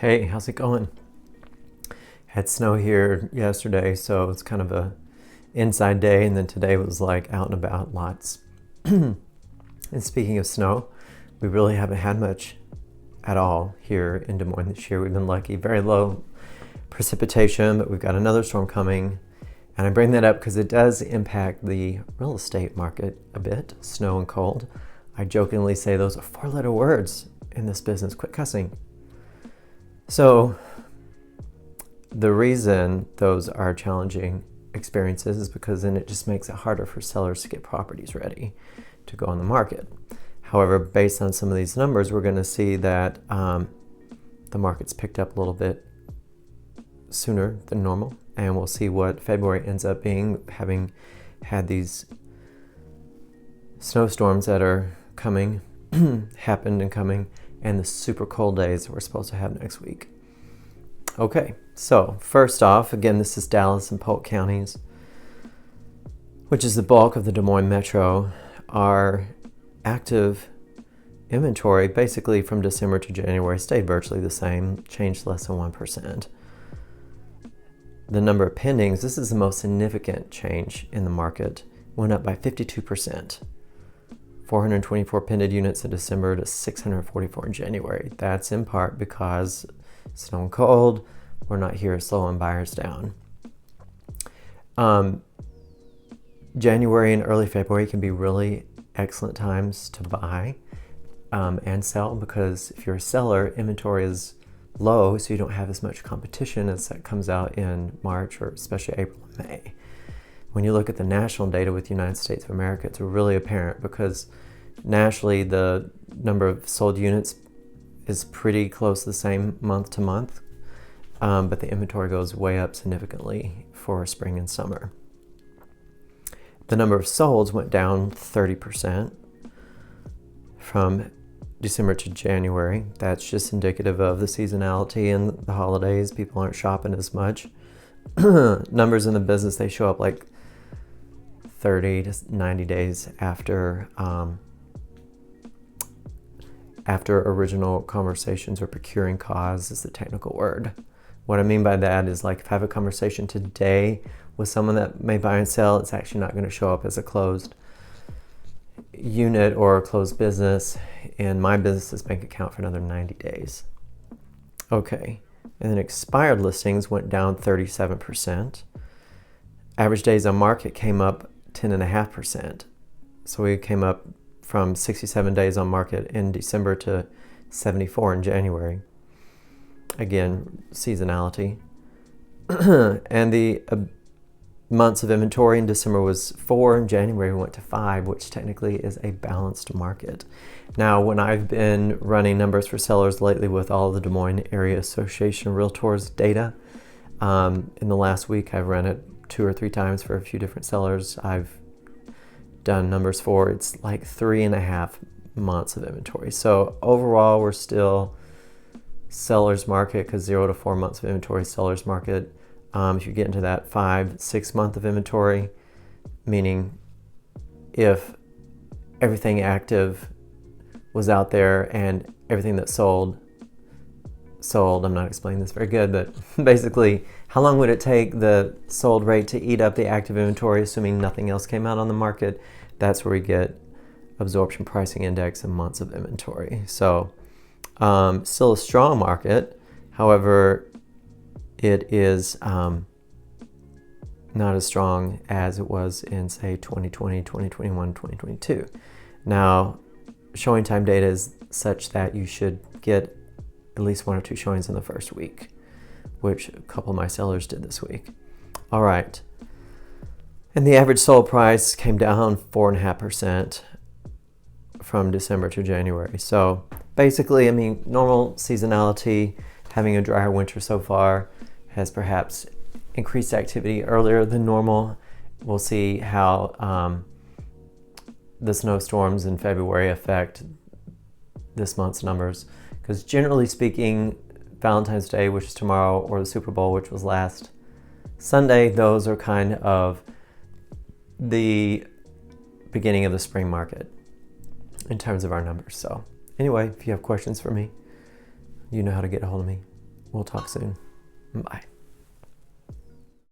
Hey, how's it going? Had snow here yesterday, so it's kind of a inside day, and then today was like out and about lots. And speaking of snow, we really haven't had much at all here in Des Moines this year. We've been lucky, very low precipitation, but we've got another storm coming. And I bring that up because it does impact the real estate market a bit, snow and cold. I jokingly say those are four-letter words in this business. Quit cussing. So the reason those are challenging experiences is because then it just makes it harder for sellers to get properties ready to go on the market. However, based on some of these numbers, we're going to see that the market's picked up a little bit sooner than normal, and we'll see what February ends up being, having had these snowstorms that are coming, happened and coming, and the super cold days that we're supposed to have next week. Okay, so first off, again, this is Dallas and Polk counties, which is the bulk of the Des Moines metro. Our active inventory, basically from December to January, stayed virtually the same, changed less than 1%. The number of pendings, this is the most significant change in the market, went up by 52%. 424 pended units in December to 644 in January. That's in part because snow and cold, we're not here slowing buyers down. January and early February can be really excellent times to buy and sell, because if you're a seller, inventory is low, so you don't have as much competition as that comes out in March or especially April and May. When you look at the national data with the United States of America, it's really apparent because nationally the number of sold units is pretty close to the same month to month, but the inventory goes way up significantly for spring and summer. The number of solds went down 30% from December to January. That's just indicative of the seasonality and the holidays. People aren't shopping as much. Numbers in the business, they show up like 30 to 90 days after original conversations, or procuring cause is the technical word. What I mean by that is, like, if I have a conversation today with someone that may buy and sell, it's actually not going to show up as a closed unit or a closed business in my business's bank account for another 90 days. Okay, and then expired listings went down 37%. Average days on market came up 10.5%. So we came up from 67 days on market in December to 74 in January. Again, seasonality. And the months of inventory in December was 4, in January we went to 5, which technically is a balanced market. Now, when I've been running numbers for sellers lately with all the Des Moines Area Association Realtors data, in the last week I've run it 2 or 3 times for a few different sellers I've done numbers for. It's like 3.5 months of inventory. So overall, we're still seller's market, because 0 to 4 months of inventory is seller's market. If you get into that 5-6 month of inventory, meaning if everything active was out there and everything that sold, I'm not explaining this very good, but basically, how long would it take the sold rate to eat up the active inventory, assuming nothing else came out on the market? That's where we get absorption pricing index and months of inventory. So still a strong market. However, it is not as strong as it was in, say, 2020, 2021, 2022. Now, showing time data is such that you should get at least 1 or 2 showings in the first week, which a couple of my sellers did this week. All right. And the average sold price came down 4.5% from December to January. So basically, I mean, normal seasonality, having a drier winter so far, has perhaps increased activity earlier than normal. We'll see how the snowstorms in February affect this month's numbers. Because generally speaking, Valentine's Day, which is tomorrow, or the Super Bowl, which was last Sunday, those are kind of the beginning of the spring market in terms of our numbers. So anyway, if you have questions for me, you know how to get a hold of me. We'll talk soon. Bye.